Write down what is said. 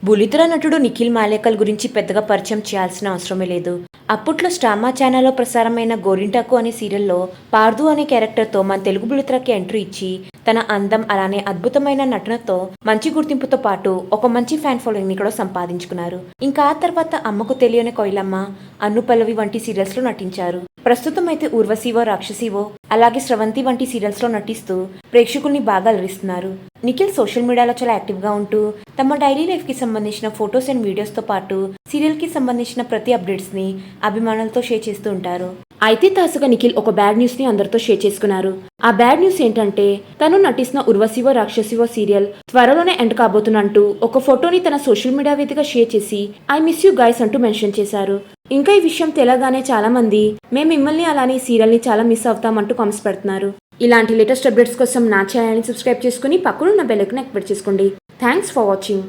బులితెర నటుడు నిఖిల్ మాలేకర్ గురించి పెద్దగా పరిచయం చేయాల్సిన అవసరమే లేదు. అప్పట్లో స్టామా ఛానల్లో ప్రసారమైన గోరింటాకు అనే సీరియల్లో పార్దు అనే క్యారెక్టర్తో మన తెలుగు బులితెరకి ఎంట్రీ ఇచ్చి తన అందం అలానే అద్భుతమైన నటనతో మంచి గుర్తింపుతో పాటు ఒక మంచి ఫ్యాన్ ఫాలోయింగ్ ని కూడా సంపాదించుకున్నారు. ఇంకా ఆ తర్వాత అమ్మకు తెలియని కోయిలమ్మ, అన్ను పల్లవి వంటి సీరియల్స్ లో నటించారు. ప్రస్తుతం అయితే ఊర్వశివో రాక్షసివో అలాగే స్రవంతి వంటి సీరియల్స్ లో నటిస్తూ ప్రేక్షకుల్ని బాగా అలరిస్తున్నారు. నిఖిల్ సోషల్ మీడియాలో చాలా యాక్టివ్ గా ఉంటూ తమ డైలీ లైఫ్ కి సంబంధించిన ఫొటోస్ అండ్ వీడియోస్ తో పాటు సీరియల్ కి సంబంధించిన ప్రతి అప్డేట్స్ ని అభిమానులతో షేర్ చేస్తూ ఉంటారు. అయితే తాజాగా నిఖిల్ ఒక బ్యాడ్ న్యూస్ ని అందరితో షేర్ చేసుకున్నారు. ఆ బ్యాడ్ న్యూస్ ఏంటంటే తను నటిస్తున్న ఊర్వశివో రాక్షసివో సీరియల్ త్వరలోనే ఎండ్ కాబోతున్నట్టు ఒక ఫోటోని తన సోషల్ మీడియా వేదికగా షేర్ చేసి ఐ మిస్ యూ గైస్ అంటూ మెన్షన్ చేశారు. ఇంకా ఈ విషయం తెలగానే చాలా మంది మేము మిమ్మల్ని అలానే ఈ సీరియల్ ని చాలా మిస్ అవుతామంటూ కామెంట్స్ పెడుతున్నారు. ఇలాంటి లేటెస్ట్ అప్డేట్స్ కోసం నా ఛానల్ ని సబ్స్క్రైబ్ చేసుకుని పక్కనున్న బెల్ ఐకాన్ యాక్టివేట్ చేసుకోండి. Thanks for watching.